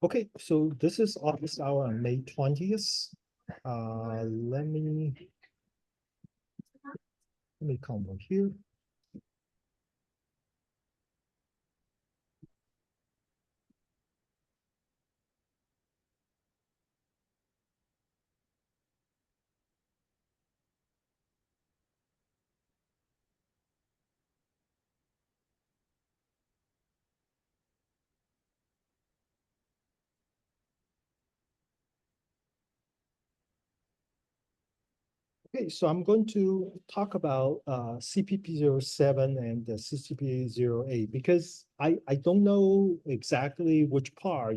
Okay, so this is office hour on May 20th. Let me come over here. Okay, so I'm going to talk about CPP07 and the CCP08 because I don't know exactly which part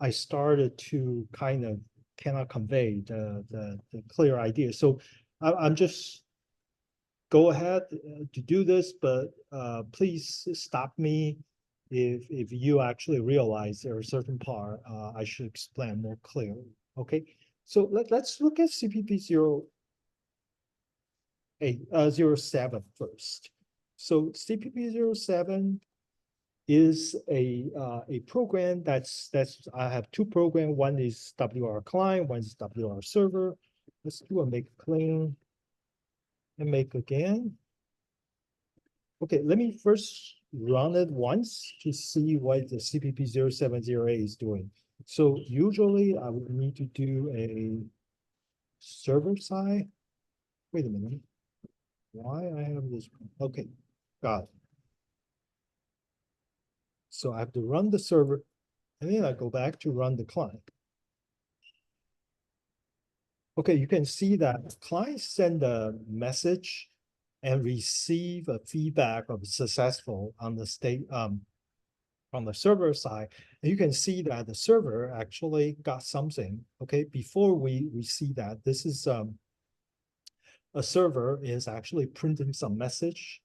I started to kind of cannot convey the clear idea. So I'm just go ahead to do this, but please stop me if you actually realize there are certain part I should explain more clearly. Okay, so let's look at CPP 07 first. So CPP 07 is a program that's I have two programs. One is WR client, one is WR server. Let's do a make clean and make again. Okay, let me first run it once to see what the CPP 0708 is doing. So usually I would need to do a server side. Wait a minute. Why I have this? Okay, got it. So I have to run the server and then I go back to run the client. Okay, you can see that client send a message and receive a feedback of successful on the state on the server side. And you can see that the server actually got something. Okay, before we see that, this is a server is actually printing some message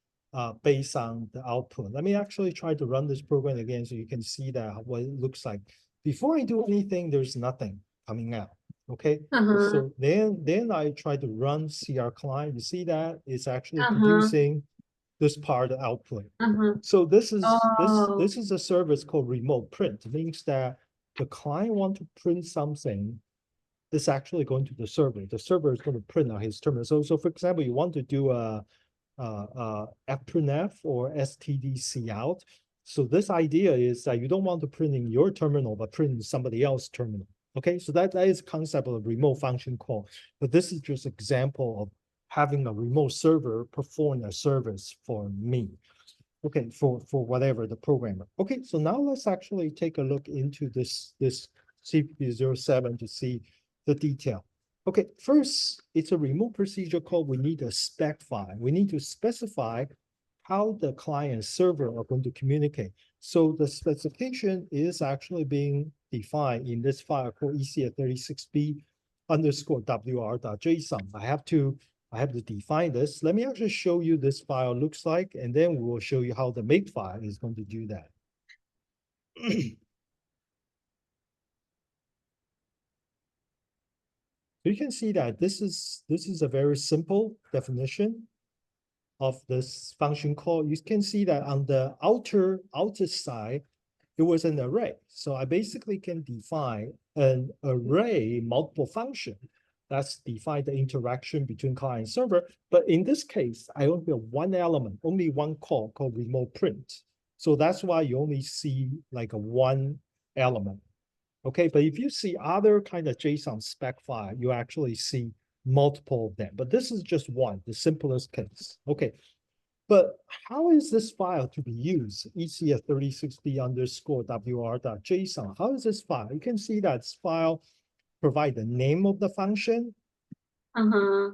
based on the output. Let me actually try to run this program again so you can see that what it looks like. Before I do anything, there's nothing coming out. Okay, so then I try to run CR client. You see that it's actually producing this part of output. So this is a service called remote print. It means that the client want to print something, it's actually going to the server. The server is going to print on his terminal. So for example, you want to do a fprintf or stdc out. So this idea is that you don't want to print in your terminal, but print in somebody else's terminal. Okay, so that is concept of a remote function call. But this is just example of having a remote server perform a service for me. Okay, for whatever the programmer. Okay, so now let's actually take a look into this CP07 to see the detail. Okay, first, it's a remote procedure call. We need a spec file. We need to specify how the client server are going to communicate. So the specification is actually being defined in this file called ecs36b underscore wr.json. I have to define this. Let me actually show you this file looks like, and then we will show you how the make file is going to do that. You can see that this is a very simple definition of this function call. You can see that on the outer side, it was an array. So I basically can define an array multiple function. That's define the interaction between client and server. But in this case, I only have one element, only one call called remote print. So that's why you only see like a one element. Okay, but if you see other kind of JSON spec file, you actually see multiple of them. But this is just one, the simplest case. Okay, but how is this file to be used? ecs36b underscore wr.json. How is this file? You can see that this file provide the name of the function.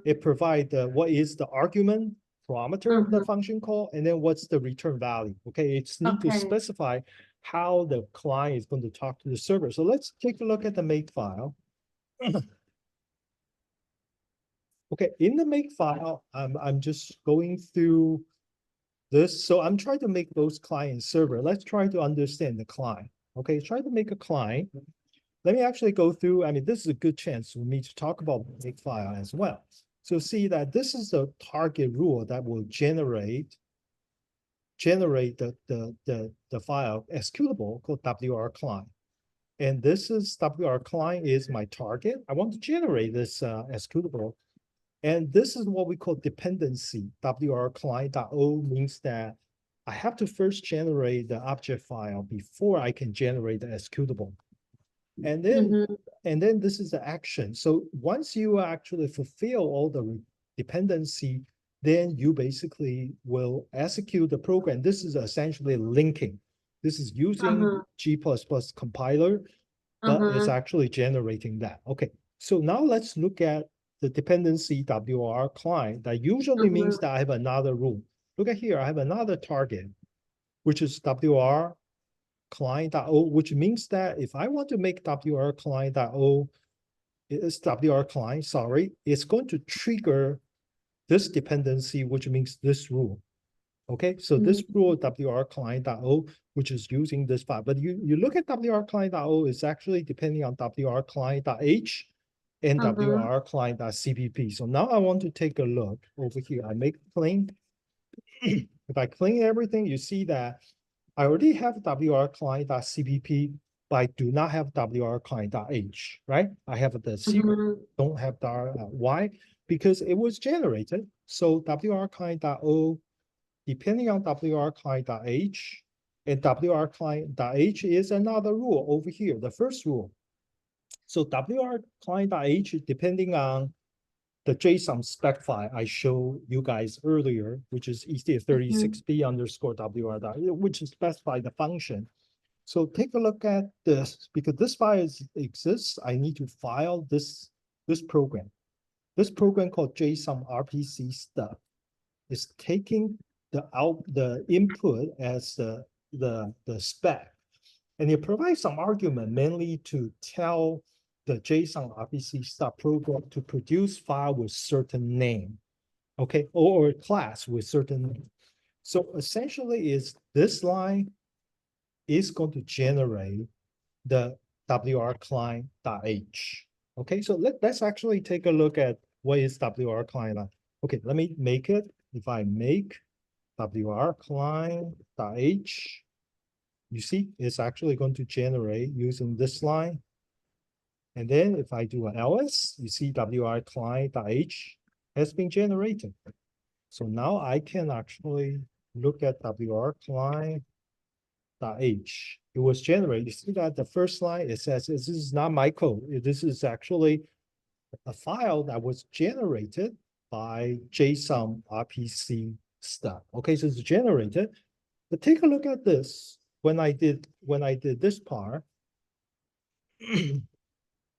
It provide what is the argument parameter of the function call, and then what's the return value. Okay, it's need to specify how the client is going to talk to the server. So let's take a look at the make file. Okay, in the make file, I'm just going through this. So I'm trying to make those client server. Let's try to understand the client. Okay, try to make a client. Let me actually go through. I mean, this is a good chance for me to talk about make file as well. So see that this is a target rule that will generate the file executable called WR client. And this is WR client is my target. I want to generate this executable. And this is what we call dependency. WR client.o means that I have to first generate the object file before I can generate the executable. And then this is the action. So once you actually fulfill all the dependency, then you basically will execute the program. This is essentially linking. This is using G++ compiler, but it's actually generating that. Okay, so now let's look at the dependency WR client. That usually means that I have another rule. Look at here, I have another target, which is WR client.o, which means that if I want to make WR client.o, it's WR client, sorry, it's going to trigger this dependency, which means this rule. Okay, so this rule WR client.o, which is using this file, but you look at WR client.o, is actually depending on WR client.h and WR client.cpp. So now I want to take a look over here. I make clean. If I clean everything, you see that I already have WR client.cpp, but I do not have WR client.h, right? I have the C, don't have the why? Because it was generated. So WR client.o, depending on WR client.h, and WR client.h is another rule over here, the first rule. So WR client.h, depending on the JSON spec file I showed you guys earlier, which is ecs36b underscore WR, which specifies the function. So take a look at this, because this file exists, I need to file this program. This program called JSON RPC stub is taking the input as the spec, and it provides some argument mainly to tell the JSON RPC stub program to produce file with certain name, okay, or class with certain name. So essentially is this line is going to generate the WR client.h. Okay, so let's actually take a look at what is WR client. Okay, let me make it. If I make WR client.h, you see it's actually going to generate using this line. And then if I do an ls, you see WR client.h has been generated. So now I can actually look at WR client.h. It was generated. You see that the first line, it says this is not my code. This is actually a file that was generated by JSON RPC stub. Okay, so it's generated. But take a look at this. When I did this part,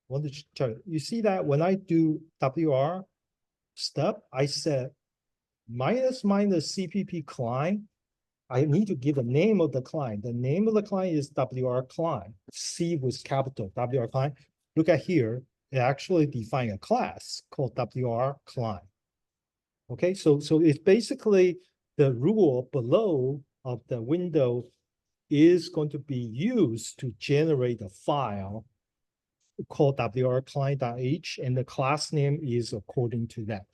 want to tell you, you see that when I do WR stub, I said minus CPP client. I need to give a name of the client. The name of the client is WR client, C with capital, WR client. Look at here, it actually defines a class called WR client. Okay, so it's basically the rule below of the window is going to be used to generate a file called WR client.h, and the class name is according to that.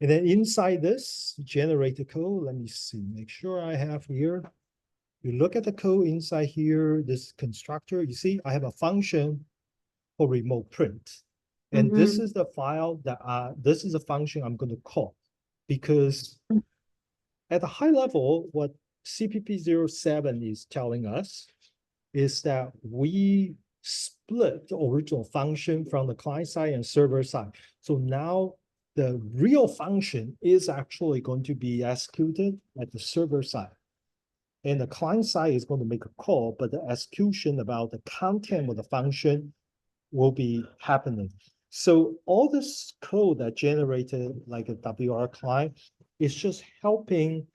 And then inside this, generate the code. Let me see, make sure I have here. You look at the code inside here, this constructor, you see I have a function for remote print. And this is the file that, this is a function I'm going to call, because at a high level, what CPP07 is telling us is that we split the original function from the client side and server side. So now the real function is actually going to be executed at the server side. And the client side is going to make a call, but the execution about the content of the function will be happening. So all this code that generated like a WR client is just helping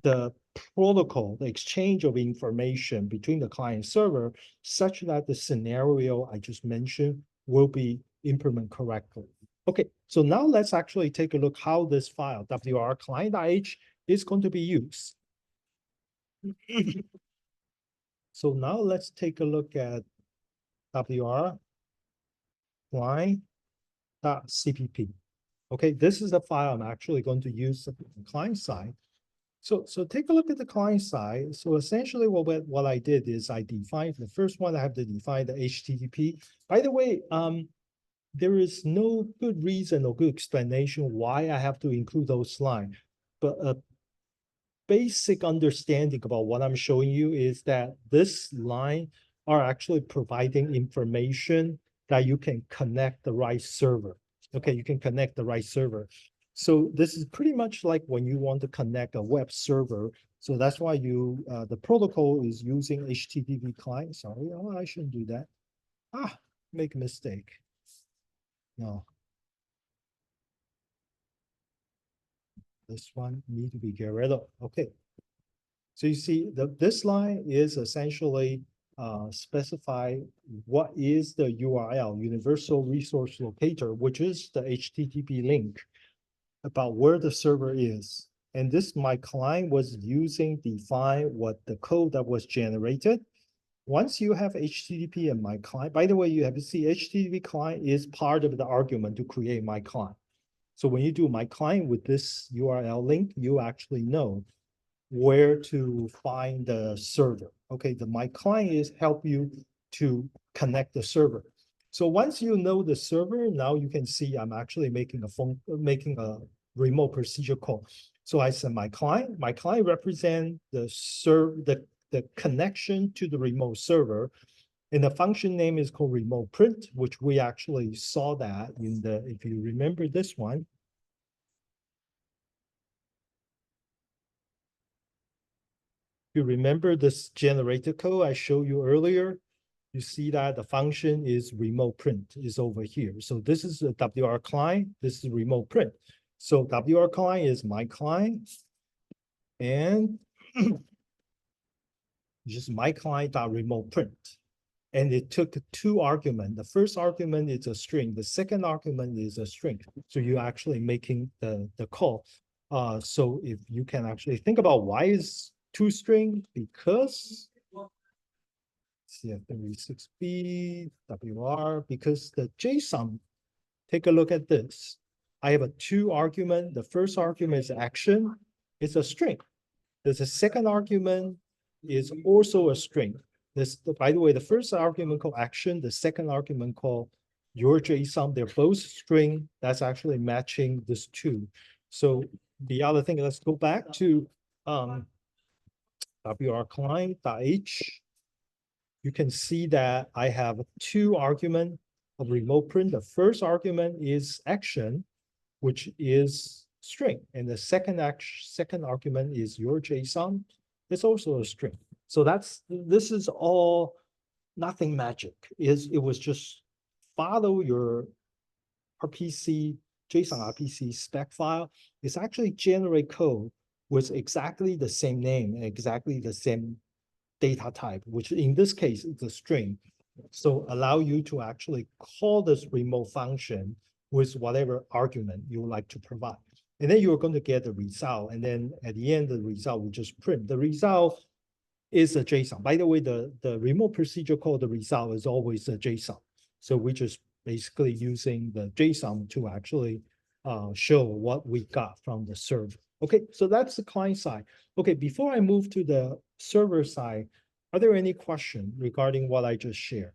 the protocol, the exchange of information between the client and server, such that the scenario I just mentioned will be implemented correctly. Okay, so now let's actually take a look how this file, WR client.h, is going to be used. So now let's take a look at WR client.cpp. Okay, this is the file I'm actually going to use on the client side. So take a look at the client side. So essentially what I did is I defined the first one, I have to define the HTTP. By the way, there is no good reason or good explanation why I have to include those lines. But a basic understanding about what I'm showing you is that this line are actually providing information that you can connect the right server. Okay, you can connect the right server. So this is pretty much like when you want to connect a web server. So that's why the protocol is using HTTP client. Sorry, oh, I shouldn't do that. Make a mistake. No, this one need to be get rid of. Okay. So you see this line is essentially specify what is the URL, Universal Resource Locator, which is the HTTP link about where the server is. And this my client was using define what the code that was generated. Once you have HTTP and my client, by the way, you have to see HTTP client is part of the argument to create my client. So when you do my client with this URL link, you actually know where to find the server. Okay, my client is help you to connect the server. So once you know the server, now you can see I'm actually making a remote procedure call. So I said my client represent the connection to the remote server. And the function name is called remote print, which we actually saw that in the, if you remember this one, you remember this generated code I showed you earlier? You see that the function is remote print is over here. So this is a WR client, this is remote print. So WR client is my client and just my client dot remote print. And it took two arguments. The first argument is a string. The second argument is a string. So you're actually making the call. So if you can actually think about why is two string, because ecs36b, WR, because the JSON, take a look at this. I have a two argument. The first argument is action. It's a string. There's a second argument is also a string. This, by the way, the first argument called action, the second argument called your JSON, they're both string. That's actually matching this two. So the other thing, let's go back to WR client.h. You can see that I have two arguments of remote print. The first argument is action, which is string, and the second argument is your JSON. It's also a string. So this is all nothing magic. It was just follow your RPC, JSON RPC spec file. It's actually generate code with exactly the same name and exactly the same data type, which in this case is a string. So allow you to actually call this remote function with whatever argument you would like to provide. And then you're going to get the result. And then at the end, the result will just print. The result is a JSON. By the way, the remote procedure called the result is always a JSON. So we just basically using the JSON to actually show what we got from the server. Okay, so that's the client side. Okay, before I move to the server side, are there any questions regarding what I just shared?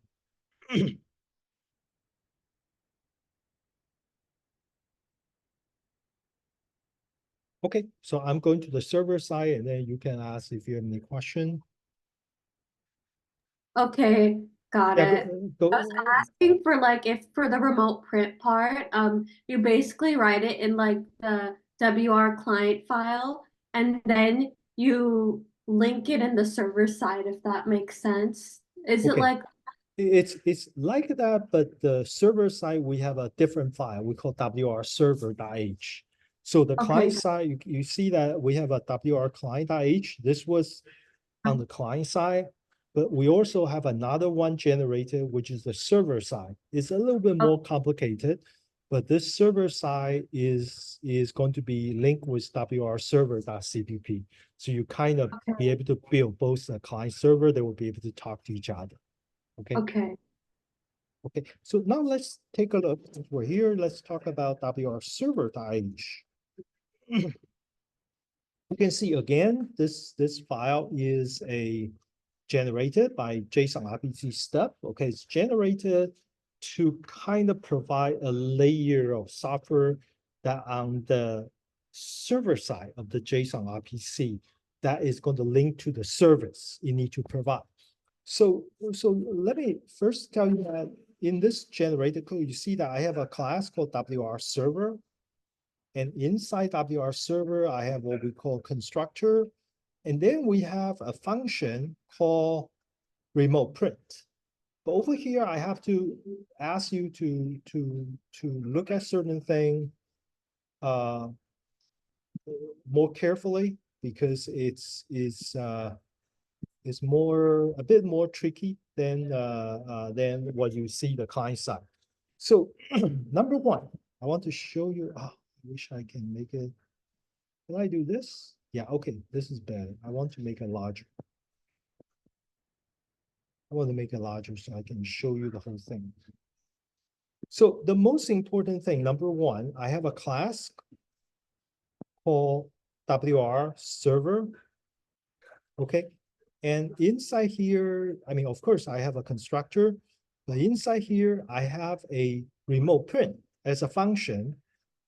Okay, so I'm going to the server side and then you can ask if you have any question. Okay, got Yeah, it. I was asking for like if for the remote print part, you basically write it in like the WR client file and then you link it in the server side, if that makes sense. Is it okay. like It's like that, but the server side, we have a different file we call WR server.h. So the okay, client side, you see that we have a WR client.h. This was on the client side, but we also have another one generated, which is the server side. It's a little bit more complicated, but this server side is going to be linked with WR server.cpp. So you kind of be able to build both the client server, they will be able to talk to each other. Okay. okay. Okay. So now let's take a look. Since we're here, let's talk about WR server.h. You can see again, this file is generated by JSON RPC step. Okay, it's generated to kind of provide a layer of software that on the server side of the JSON RPC that is going to link to the service you need to provide. So let me first tell you that in this generated code, you see that I have a class called WR server. And inside WR server, I have what we call constructor. And then we have a function called remote print. But over here, I have to ask you to look at certain thing more carefully because it's a bit more tricky than what you see the client side. So number one, I want to show you. Oh, I wish I can make it. Can I do this? Yeah, okay, this is better. I want to make it larger. I want to make it larger so I can show you the whole thing. So the most important thing, number one, I have a class called WR server. Okay. And inside here, I mean, of course, I have a constructor, but inside here, I have a remote print as a function.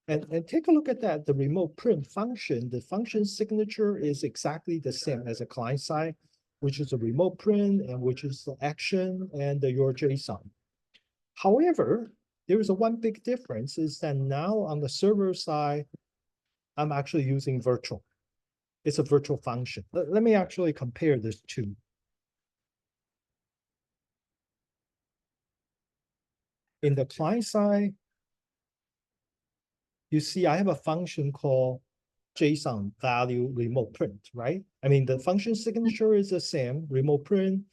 And take a look at that, the remote print function, the function signature is exactly the same as a client side, which is a remote print and which is the action and your JSON. However, there is a one big difference is that now on the server side, I'm actually using virtual. It's a virtual function. Let me actually compare this two. In the client side, you see I have a function called JSON value remote print, right? I mean, the function signature is the same, remote print,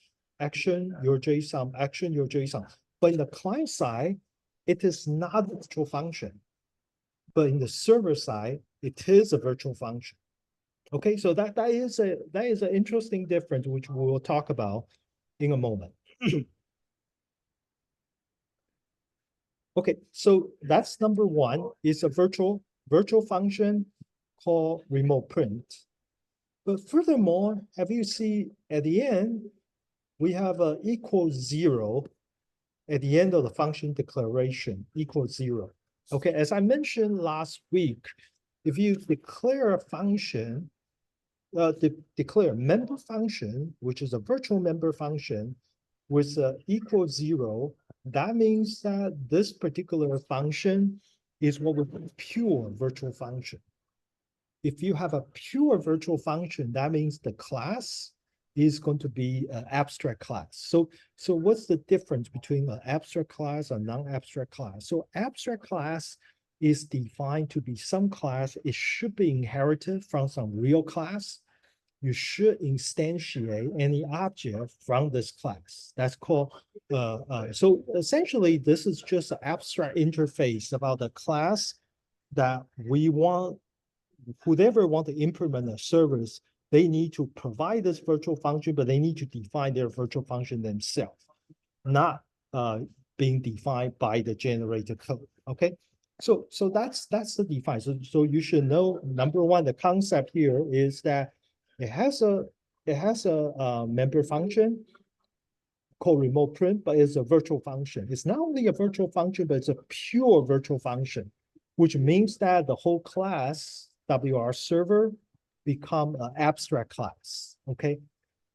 action, your JSON, action, your JSON. But in the client side, it is not a virtual function. But in the server side, it is a virtual function. Okay, so that is an interesting difference, which we will talk about in a moment. Okay, so that's number one, is a virtual function called remote print. But furthermore, have you see at the end, we have a equals 0 at the end of the function declaration, equals 0. Okay, as I mentioned last week, if you declare a function, declare member function, which is a virtual member function with equals 0, that means that this particular function is what we call pure virtual function. If you have a pure virtual function, that means the class is going to be an abstract class. So what's the difference between an abstract class and non-abstract class? So abstract class is defined to be some class. It should be inherited from some real class. You should instantiate any object from this class. That's called, so essentially this is just an abstract interface about the class that we want, whoever want to implement a service, they need to provide this virtual function, but they need to define their virtual function themselves, not being defined by the generated code, okay? So that's the define. So you should know, number one, the concept here is that it has a member function called remote print, but it's a virtual function. It's not only a virtual function, but it's a pure virtual function, which means that the whole class WR server become an abstract class. Okay.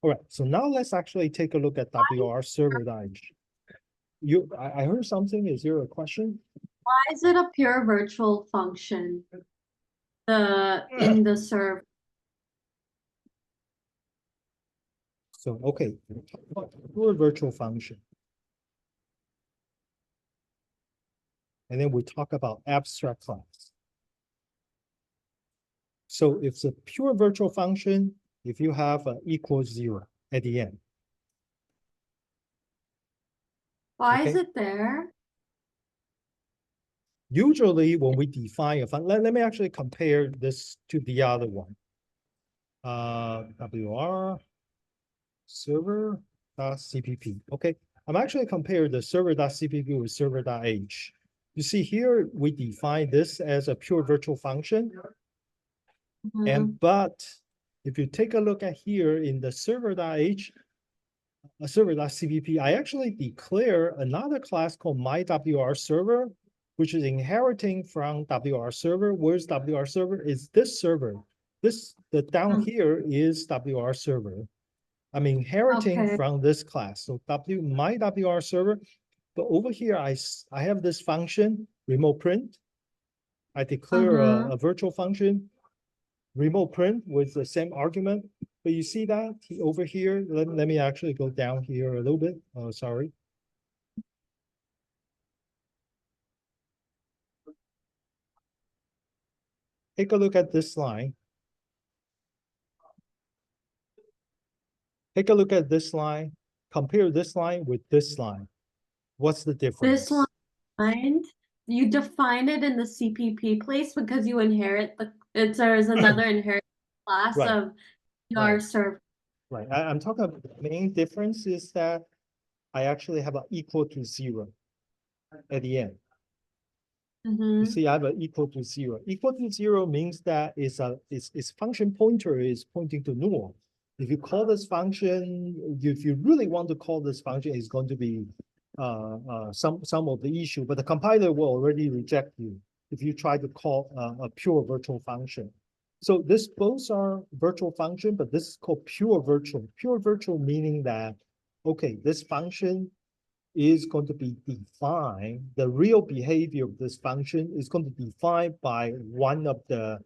All right. So now let's actually take a look at WR server. I heard something. Is there a question? Why is it a pure virtual function? In the server. So, okay, pure virtual function. And then we talk about abstract class. So it's a pure virtual function if you have an equals 0 at the end. Why is it there? Usually when we define a function, let me actually compare this to the other one. WR server.cpp. Okay, I'm actually comparing the server.cpp with server.h. You see here, we define this as a pure virtual function. And but if you take a look at here in the server.h, server.cpp, I actually declare another class called mywrServer, which is inheriting from wrServer. Where's wrServer? Is this server. The down here is wrServer. I'm inheriting Okay. from this class. So my wrServer, but over here I have this function, remote print. I declare a virtual function, remote print with the same argument. But you see that over here, let me actually go down here a little bit. Oh, sorry. Take a look at this line. Take a look at this line. Compare this line with this line. What's the difference? This line, you define it in the CPP place because you inherit there's another inherit class Right. of your Right. server. Right. I'm talking about the main difference is that I actually have an equal to 0 at the end. You see, I have an equal to 0. Equal to 0 means that its function pointer is pointing to null. If you call this function, if you really want to call this function, it's going to be some of the issue, but the compiler will already reject you if you try to call a pure virtual function. So this both are virtual function, but this is called pure virtual. Pure virtual meaning that, okay, this function is going to be defined, the real behavior of this function is going to be defined by one of the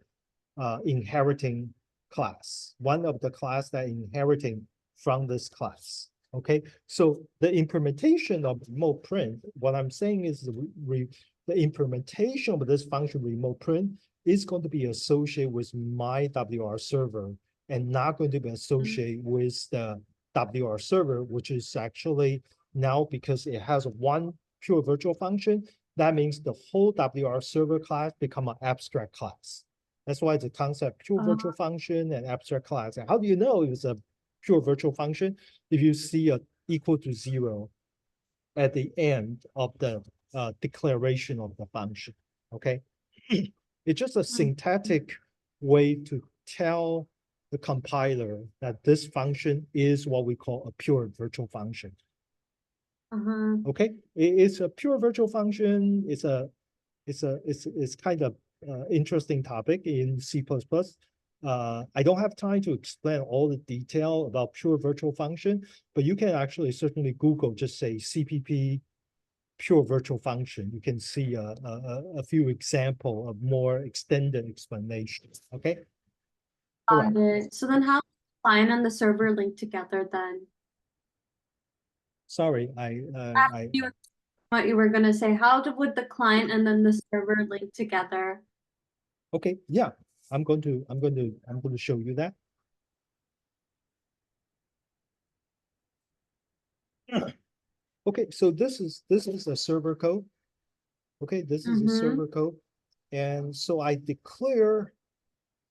inheriting class, one of the class that inheriting from this class. Okay, so the implementation of remote print, what I'm saying is the implementation of this function remote print is going to be associated with my wrServer and not going to be associated with the wrServer, which is actually now because it has one pure virtual function, that means the whole wrServer class become an abstract class. That's why the concept pure virtual function and abstract class. And how do you know it's a pure virtual function? If you see a equal to 0 at the end of the declaration of the function, okay? It's just a syntactic way to tell the compiler that this function is what we call a pure virtual function. Okay, it's a pure virtual function. It's kind of interesting topic in C++. I don't have time to explain all the detail about pure virtual function, but you can actually certainly Google, just say CPP pure virtual function. You can see a few example of more extended explanations. Okay. All right. Got it. So then how is the client and the server linked together then? Sorry, After you what you were gonna say, would the client and then the server link together? okay, yeah. I'm going to show you that. Okay, so this is a server code. Okay, this is a server code. And so I declare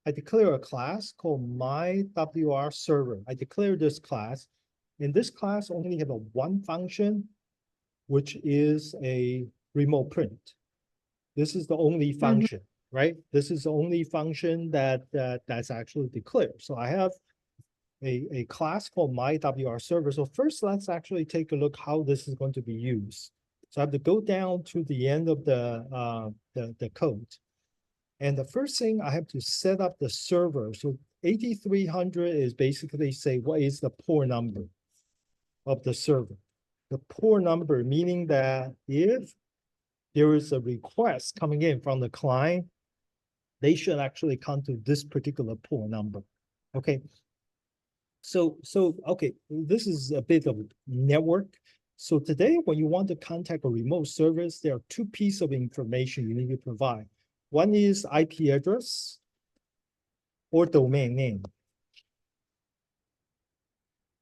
a class called mywrServer. I declare this class, and this class only have a one function, which is a remote print. This is the only function, right? This is the only function that's actually declared. So I have a class called mywrServer. So first, let's actually take a look how this is going to be used. So I have to go down to the end of the code. And the first thing I have to set up the server. So 8300 is basically say what is the port number of the server. The port number meaning that if there is a request coming in from the client, they should actually come to this particular port number. Okay. So okay, this is a bit of network. So today, when you want to contact a remote service, there are two pieces of information you need to provide. One is IP address or domain name.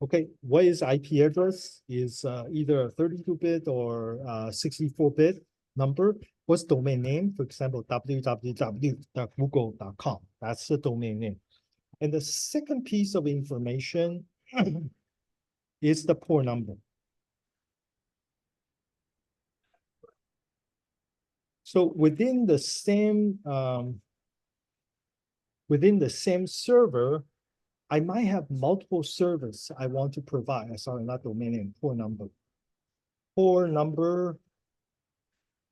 Okay, what is IP address? Is either a 32-bit or 64-bit number. What's domain name? For example, www.google.com. That's the domain name. And the second piece of information is the port number. So within the same within the same server, I might have multiple servers I want to provide. Sorry, not domain name, port number. Port number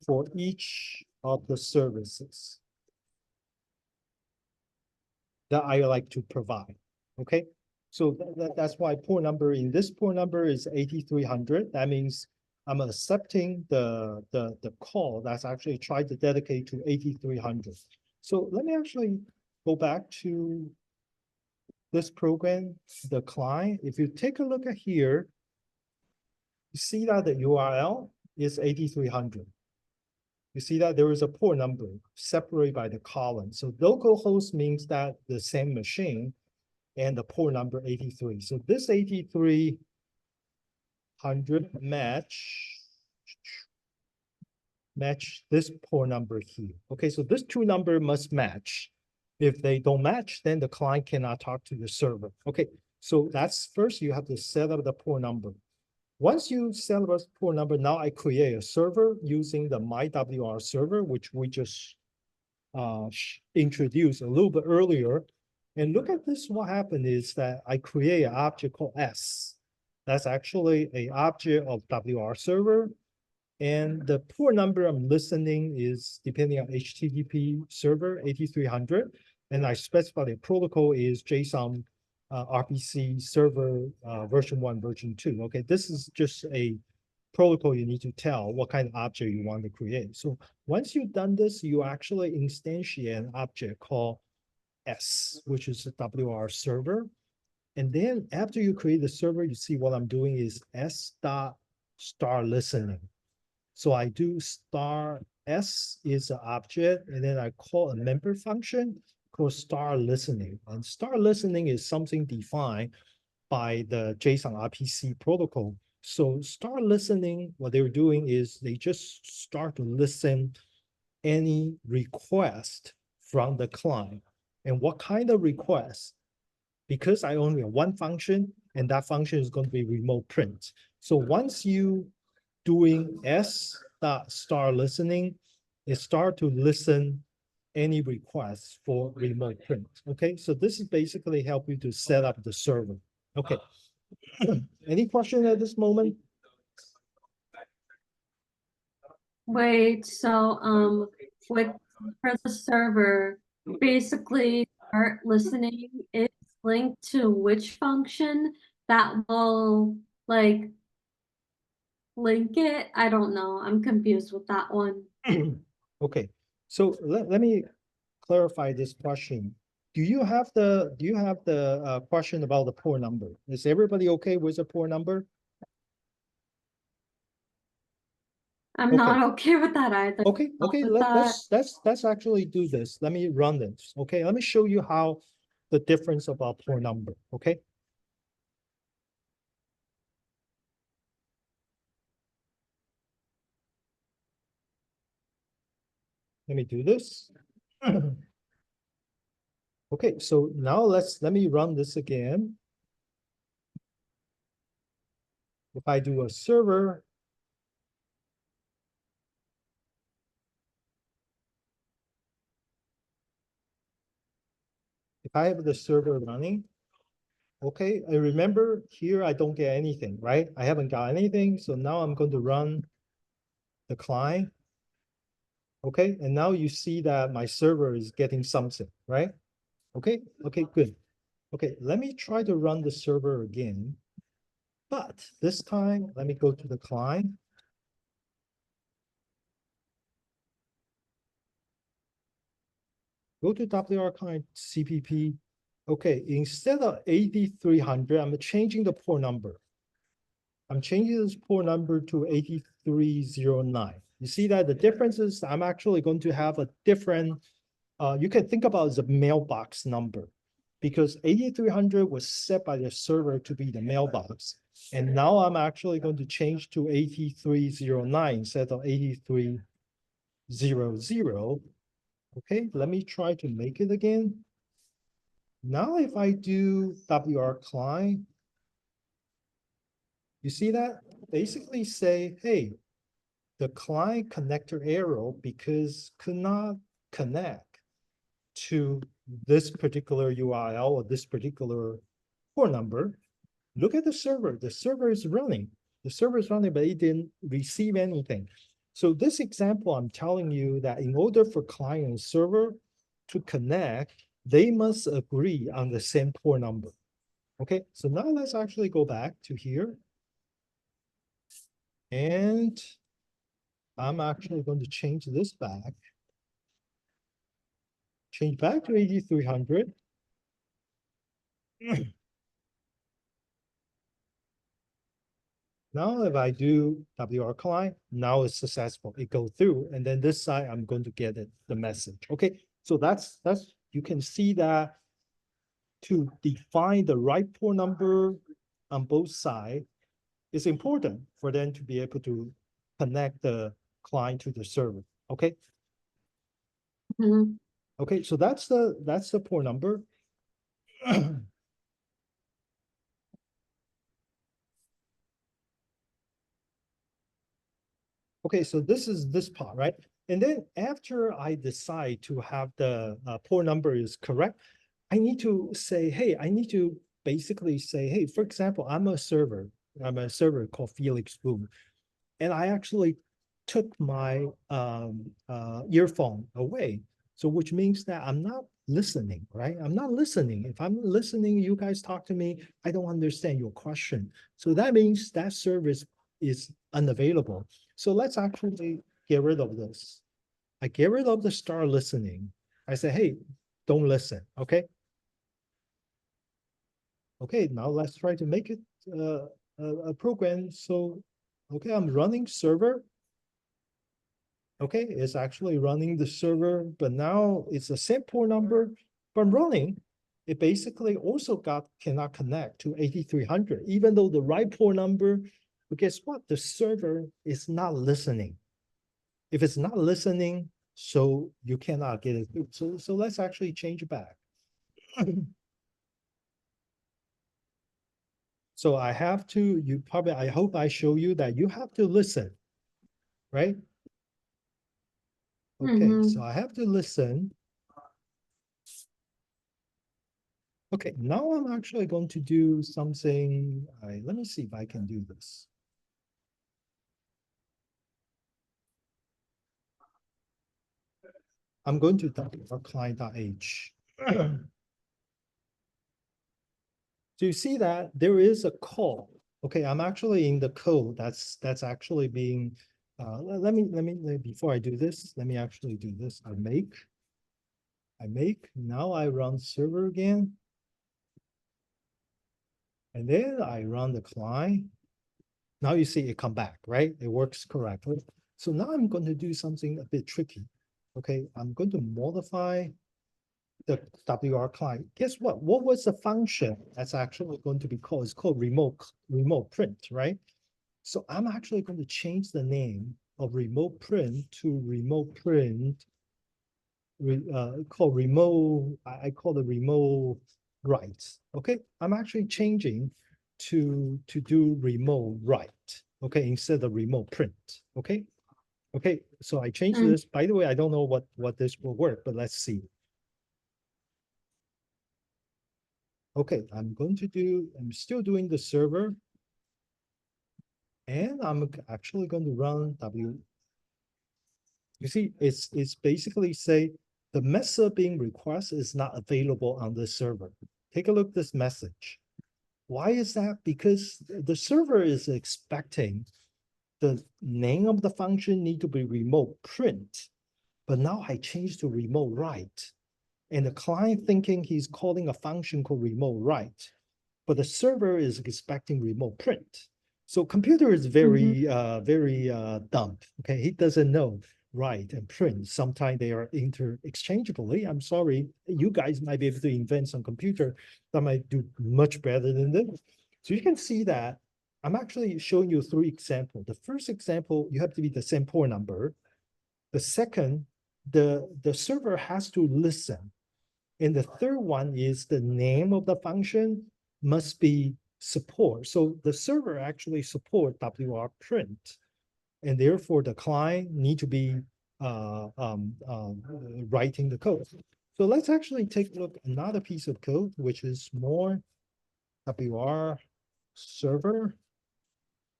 for each of the services that I like to provide. Okay, so that's why port number in this port number is 8300. That means I'm accepting the call that's actually tried to dedicate to 8300. So let me actually go back to this program, the client. If you take a look at here, you see that the URL is 8300. You see that there is a port number separated by the column. So localhost means that the same machine and the port number 83. So this 8300 match this port number here. Okay, so this two number must match. If they don't match, then the client cannot talk to the server. Okay, so that's first you have to set up the port number. Once you set up a port number, now I create a server using the MyWR server, which we just introduced a little bit earlier. And look at this, what happened is that I create an object called S. That's actually an object of WR server. And the port number I'm listening is depending on HTTP server 8300. And I specify the protocol is JSON RPC server version 1, version 2. Okay, this is just a protocol you need to tell what kind of object you want to create. So once you've done this, you actually instantiate an object called S, which is a WR server. And then after you create the server, you see what I'm doing is s.start listening. So I do star S is an object, and then I call a member function called star listening. And star listening is something defined by the JSON RPC protocol. So star listening, what they're doing is they just start to listen any request from the client. And what kind of request? Because I only have one function, and that function is going to be remote print. So once you doing s.start listening, it start to listen any requests for remote print. Okay, so this is basically help you to set up the server. Okay. Any question at this moment? Wait, so with for the server, basically start listening is linked to which function that will like link it? I don't know. I'm confused with that one. Okay, so let me clarify this question. Do you have the question about the port number? Is everybody okay with the port number? I'm Okay. not okay with that either. Okay, okay, With that. let's actually do this. Let me run this. Okay, let me show you how the difference about port number. Okay. Let me do this. Okay, so now let me run this again. If I do a server, if I have the server running, okay, I remember here I don't get anything, right? I haven't got anything, so now I'm going to run the client. Okay, and now you see that my server is getting something, right? Okay, okay, good. Okay, let me try to run the server again. But this time, let me go to the client. Go to WR client CPP. Okay, instead of 8300, I'm changing the port number. I'm changing this port number to 8309. You see that the difference is I'm actually going to have a different, you can think about it as a mailbox number, because 8300 was set by the server to be the mailbox. And now I'm actually going to change to 8309 instead of 8300. Okay, let me try to make it again. Now if I do WR client, you see that? Basically say, hey, the client connector error because could not connect to this particular URL or this particular port number, look at the server. The server is running. The server is running, but it didn't receive anything. So this example, I'm telling you that in order for client and server to connect, they must agree on the same port number. Okay, so now let's actually go back to here. And I'm actually going to change this back. Change back to 8300. Now, if I do WR client, now it's successful. It goes through, and then this side, I'm going to get it, the message. Okay, so that's you can see that to define the right port number on both sides is important for them to be able to connect the client to the server. Okay. Mhm. Okay, so that's the port number. Okay, so this is this part, right? And then after I decide to have the port number is correct, I need to say, hey, I need to basically say, hey, for example, I'm a server called Felix Boom, and I actually took my earphone away. So which means that I'm not listening, right? I'm not listening. If I'm listening, you guys talk to me, I don't understand your question. So that means that service is unavailable. So let's actually get rid of this. I get rid of the start listening. I say, hey, don't listen, okay? Okay, now let's try to make it a program. So, okay, I'm running server. Okay, it's actually running the server, but now it's a same port number, but running. It basically also cannot connect to 8300, even though the right port number, but guess what? The server is not listening. If it's not listening, so you cannot get it through. So let's actually change it back. So I have to, I hope I show you that you have to listen, right? Okay, so Mhm. I have to listen. Okay, now I'm actually going to do something. Let me see if I can do this. I'm going to our client.h. So you see that there is a call. Okay, I'm actually in the code that's actually being let me before I do this, let me actually do this. I make, now I run server again. And then I run the client. Now you see it come back, right? It works correctly. So now I'm going to do something a bit tricky. Okay, I'm going to modify the WR client. Guess what? What was the function that's actually going to be called? It's called remote print, right? So I'm actually going to change the name of remote print to remote print, called remote, I call it remote write. Okay, I'm actually changing to do remote write. Okay, instead of remote print. Okay, okay. So I changed Mm. this. By the way, I don't know what this will work, but let's see. Okay, I'm still doing the server, and I'm actually going to run W. You see, it's basically say the method being requested is not available on the server. Take a look at this message. Why is that? Because the server is expecting the name of the function need to be remote print, but now I changed to remote write. And the client thinking he's calling a function called remote write, but the server is expecting remote print. So computer is Mhm. very dumb. Okay, he doesn't know write and print. Sometimes they are interchangeably. I'm sorry, you guys might be able to invent some computer that might do much better than this. So you can see that I'm actually showing you 3 examples. The first example, you have to be the same port number. The second, the server has to listen. And the third one is the name of the function must be support. So the server actually support WR print, and therefore the client need to be writing the code. So let's actually take a look at another piece of code, which is more WR server.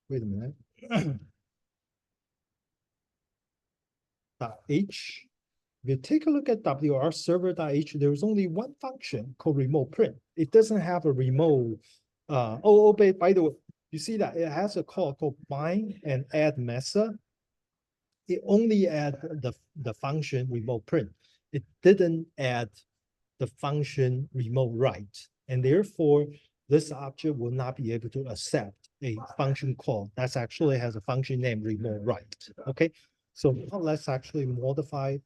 Wait a minute. .h. If you take a look at WR server.h, there's only one function called remote print. It doesn't have a remote. By the way, you see that it has a call called bind and add method. It only add the function remote print. It didn't add the function remote write. And therefore, this object will not be able to accept a function call that's actually has a function named remote write. Okay, so now let's actually modify.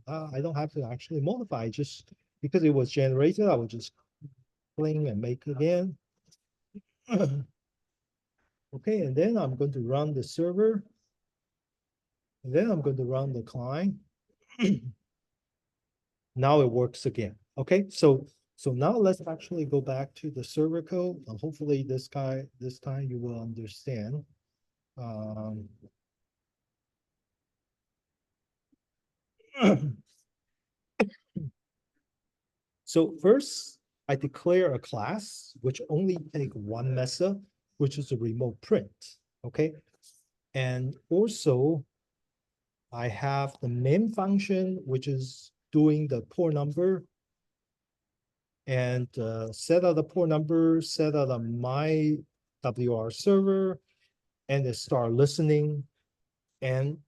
I don't have to actually modify, just because it was generated, I will just clean and make again. Okay, and then I'm going to run the server. And then I'm going to run the client. Now it works again. Okay, so now let's actually go back to the server code. And hopefully this time you will understand. So first, I declare a class which only take one method, which is a remote print. Okay, and also I have the main function, which is doing the port number and set out the port number, set out my WR server, and they start listening. And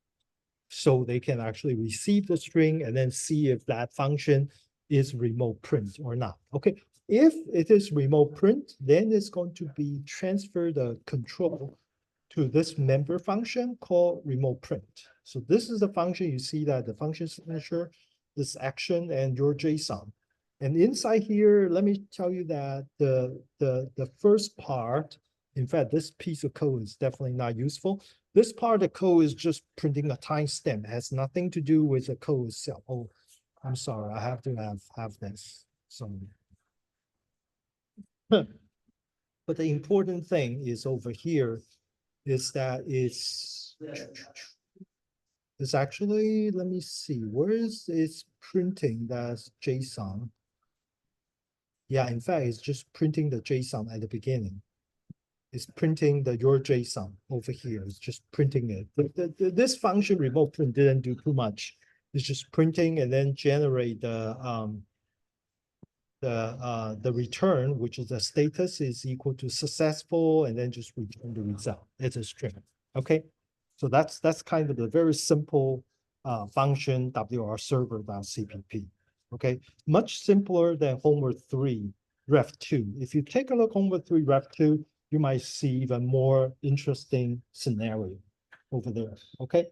so they can actually receive the string and then see if that function is remote print or not. Okay, if it is remote print, then it's going to be transfer the control to this member function called remote print. So this is the function. You see that the function signature, this action, and your JSON. And inside here, let me tell you that the first part, in fact, this piece of code is definitely not useful. This part of the code is just printing a timestamp. It has nothing to do with the code itself. Oh, I'm sorry, I have to have this. So, but the important thing is over here is that it's actually, let me see, where is it's printing that's JSON? Yeah, in fact, it's just printing the JSON at the beginning. It's printing your JSON over here. It's just printing it. This function remote print didn't do too much. It's just printing and then generate the return, which is the status is equal to successful, and then just return the result. It's a string. Okay, so that's kind of the very simple function WR server.cpp. Okay, much simpler than homework 3 ref 2. If you take a look homework 3 ref 2, you might see even more interesting scenario over there. Okay,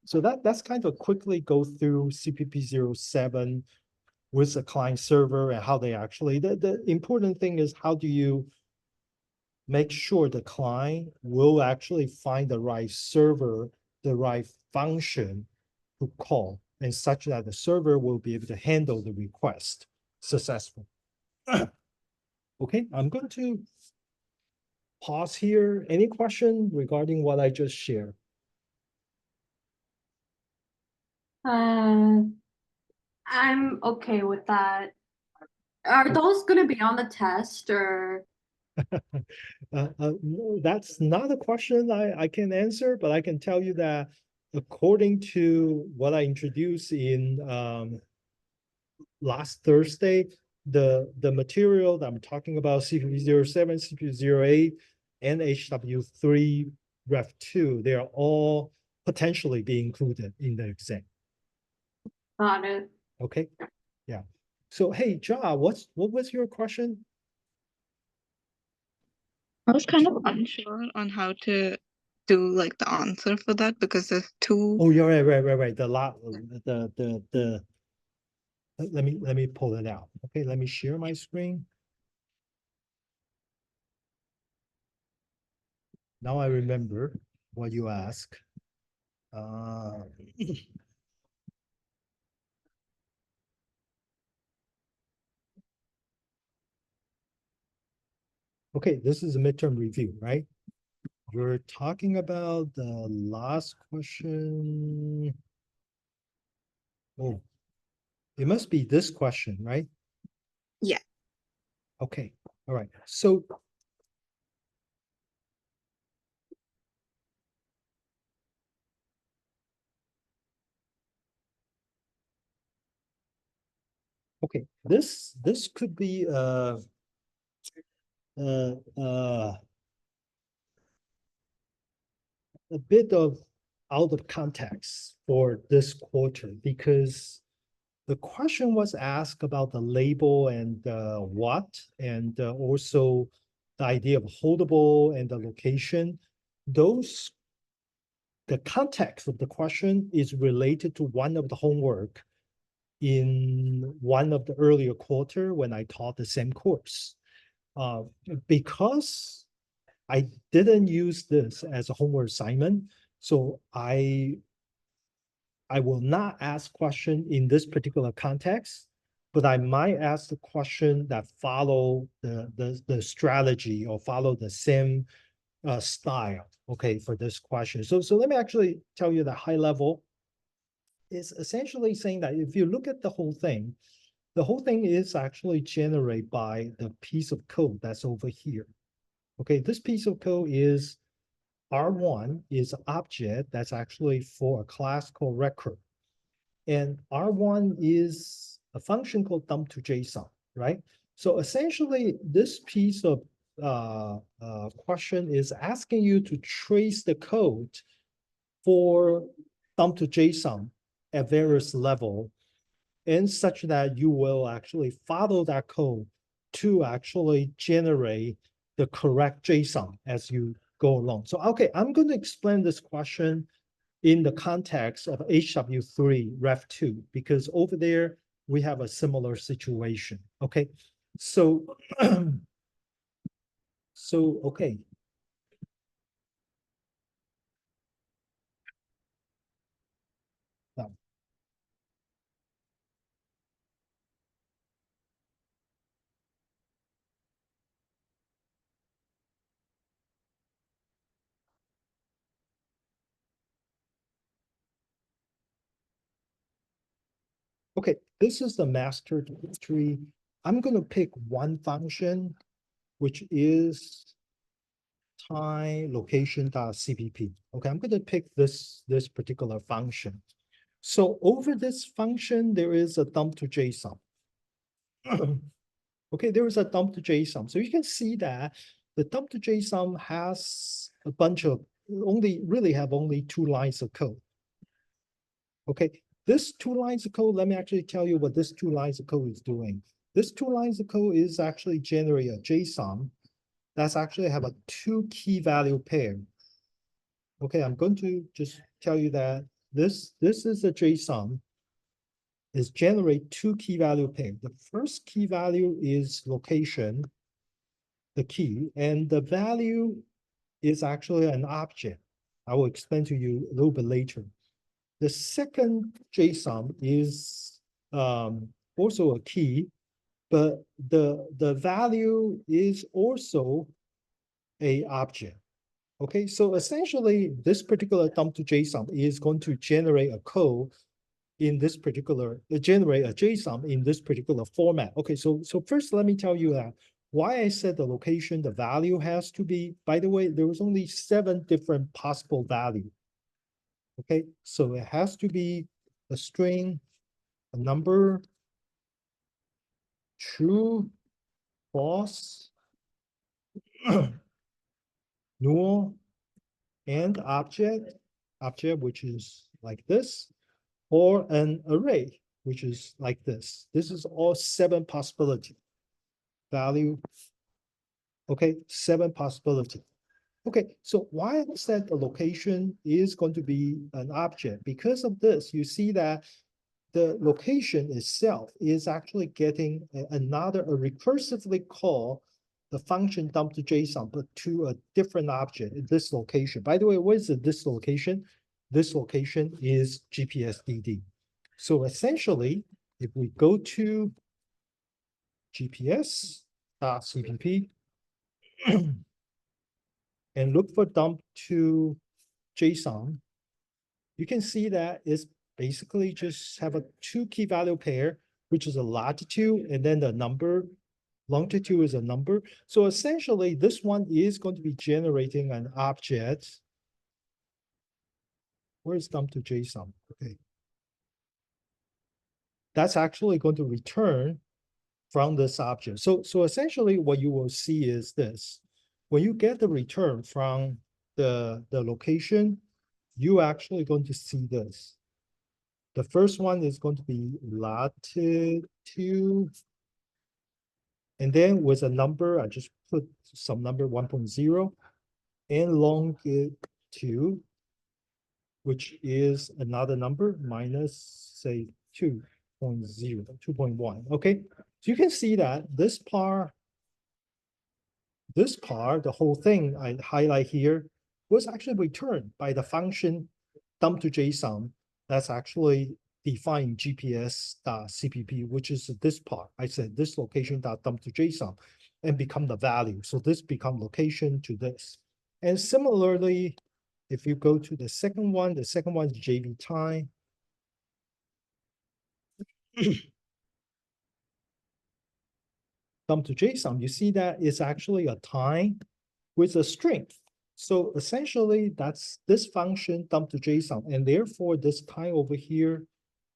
so that's kind of quickly go through CPP07 with the client server and how they actually, the important thing is how do you make sure the client will actually find the right server, the right function to call, and such that the server will be able to handle the request successfully. Okay, I'm going to pause here. Any question regarding what I just shared? I'm okay with that. Are those going to be on the test or? No, that's not a question I can answer, but I can tell you that according to what I introduced in last Thursday, the material that I'm talking about, CPU07, CPU08, and HW3 Ref2, they are all potentially be included in the exam. Got it. Okay, yeah. So hey, Ja, what was your question? I was kind of unsure on how to do like the answer for that because there's two. Oh, you're right. Let me pull it out. Okay, let me share my screen. Now I remember what you asked. Okay, this is a midterm review, right? You're talking about the last question. Oh, It must be this question, right? Yeah. Okay, all right. So okay, this could be uh, uh, a bit of out of context for this quarter because the question was asked about the label and what, and also the idea of holdable and the location. Those, the context of the question is related to one of the homework in one of the earlier quarter when I taught the same course. Uh, because I didn't use this as a homework assignment, so I will not ask question in this particular context, but I might ask the question that follow the strategy or follow the same style, okay, for this question. So let me actually tell you the high level is essentially saying that if you look at the whole thing is actually generated by the piece of code that's over here. Okay, this piece of code is R1 is object that's actually for a class called record. And R1 is a function called dump to JSON, right? So essentially, this piece of question is asking you to trace the code for dump to JSON at various level, and such that you will actually follow that code to actually generate the correct JSON as you go along. So, okay, I'm going to explain this question in the context of HW3 Ref2, because over there we have a similar situation. Okay, so okay. Now, okay, this is the master tree. I'm going to pick one function, which is time location .cpp. Okay, I'm going to pick this particular function. So over this function, there is a dump to JSON. Okay, there is a dump to JSON. So you can see that the dump to JSON has a bunch of only two lines of code. Okay, this two lines of code, let me actually tell you what this two lines of code is doing. This two lines of code is actually generate a JSON that's actually have a two key value pair. Okay, I'm going to just tell you that this is a JSON is generate two key value pair. The first key value is location, the key, and the value is actually an object. I will explain to you a little bit later. The second JSON is also a key, but the value is also a object. Okay, so essentially this particular dump to JSON is going to generate a code in this particular, generate a JSON in this particular format. Okay, so first let me tell you that why I said the location, the value has to be, by the way, there was only 7 different possible value. Okay, so it has to be a string, a number, true, false, null, and object, which is like this, or an array, which is like this. This is all 7 possibility value. Okay, 7 possibility. Okay, so why I said the location is going to be an object? Because of this, you see that the location itself is actually getting another, a recursively call the function dump to JSON, but to a different object in this location. By the way, what is this location? This location is GPSDD. So essentially, if we go to GPS.cpp and look for dump to JSON, you can see that it's basically just have a two key value pair which is a latitude, and then the number, longitude is a number. So essentially, this one is going to be generating an object. Where's dump to JSON? Okay. That's actually going to return from this object. So essentially what you will see is this. When you get the return from the location, you actually going to see this. The first one is going to be latitude. And then with a number, I just put some number 1.0 and longitude, which is another number minus say 2.0, 2.1. Okay, so you can see that this part, the whole thing I highlight here was actually returned by the function dump to JSON. That's actually defined GPS.cpp, which is this part. I said this location dot dump to JSON and become the value. So this become location to this. And similarly, if you go to the second one is JV time. Dump to JSON, you see that it's actually a time with a string. So essentially that's this function dump to JSON, and therefore this time over here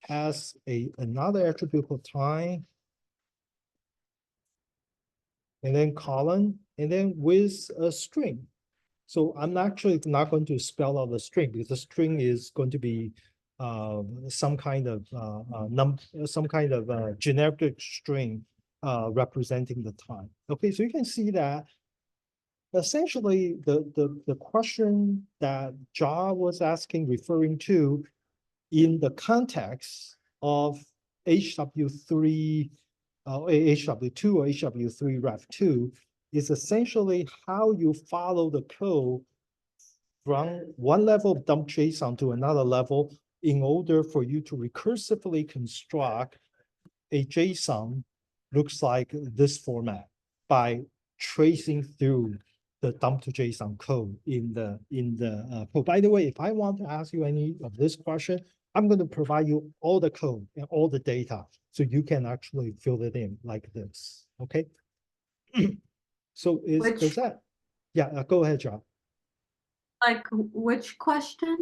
has another attribute called time, and then colon, and then with a string. So I'm actually not going to spell out the string because the string is going to be some kind of generic string representing the time. Okay, so you can see that essentially the question that Ja was asking, referring to in the context of HW3, HW2 or HW3 Ref2 is essentially how you follow the code from one level of dump JSON to another level in order for you to recursively construct a JSON looks like this format by tracing through the dump to JSON code in the code. By the way, if I want to ask you any of this question, I'm going to provide you all the code and all the data so you can actually fill it in like this. Okay. So does that? Yeah, go ahead, John. Like which question?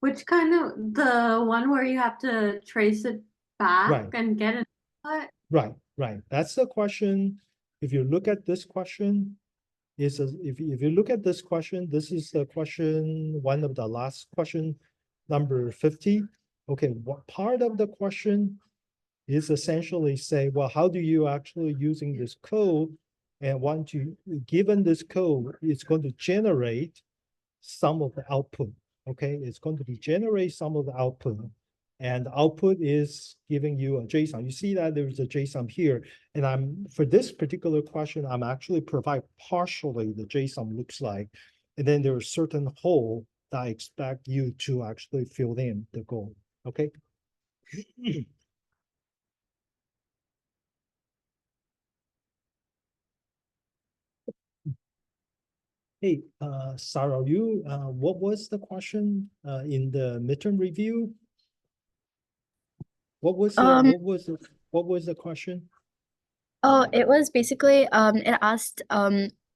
Which kind of the one where you have to trace it back Right. and get it? Right. That's the question. If you look at this question, if you look at this question, this is the question, one of the last question, number 50. Okay, what part of the question is essentially say, well, how do you actually using this code and want to, given this code, it's going to generate some of the output. Okay, it's going to be generate some of the output. And the output is giving you a JSON. You see that there's a JSON here. And for this particular question, I'm actually provide partially the JSON looks like. And then there are certain hole that I expect you to actually fill in the goal. Okay. Hey, Sarah, what was the question in the midterm review? What was the question? Oh, it was basically it asked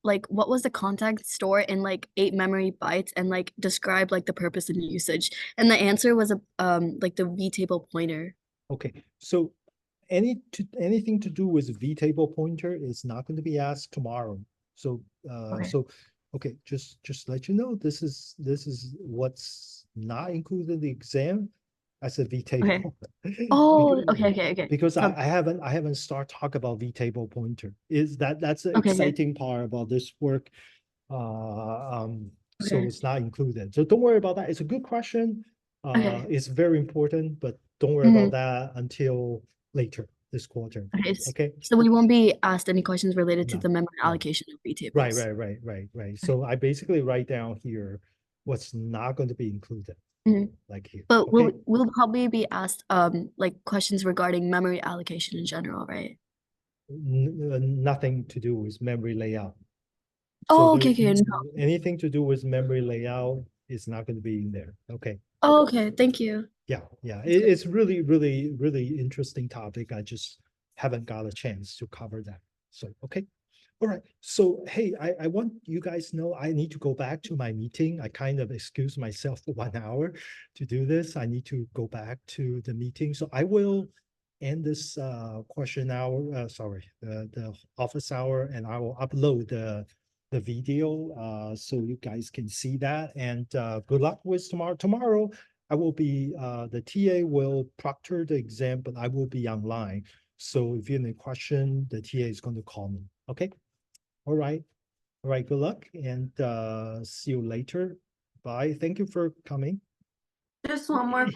like what was the content store in like 8 memory bytes and like describe like the purpose and usage. And the answer was like the vtable pointer. Okay, so anything to do with vtable pointer is not going to be asked tomorrow. So okay, just let you know this is what's not included in the exam as a vtable. Okay. Oh, okay. Because I haven't started talk about vtable pointer. That's the exciting part about this work. So it's not included. So don't worry about that. It's a good question. It's very important, but don't worry about that until later this quarter. Okay. So we won't be asked any questions related to the memory allocation of vtables. Right. So I basically write down here what's not going to be included. Like here. But we'll probably be asked like questions regarding memory allocation in general, right? Nothing to do with memory layout. Oh, okay. No. Anything to do with memory layout is not going to be in there. Okay. Oh, okay. Thank you. Yeah, it's really, really, really interesting topic. I just haven't got a chance to cover that. So, okay. All right. So, hey, I want you guys know I need to go back to my meeting. I kind of excused myself for 1 hour to do this. I need to go back to the meeting. So I will end this question hour, sorry, the office hour, and I will upload the video so you guys can see that. And good luck with tomorrow. Tomorrow I will be the TA will proctor the exam, but I will be online. So if you have any question, the TA is going to call me. Okay. All right. All right. Good luck and see you later. Bye. Thank you for coming. Just one more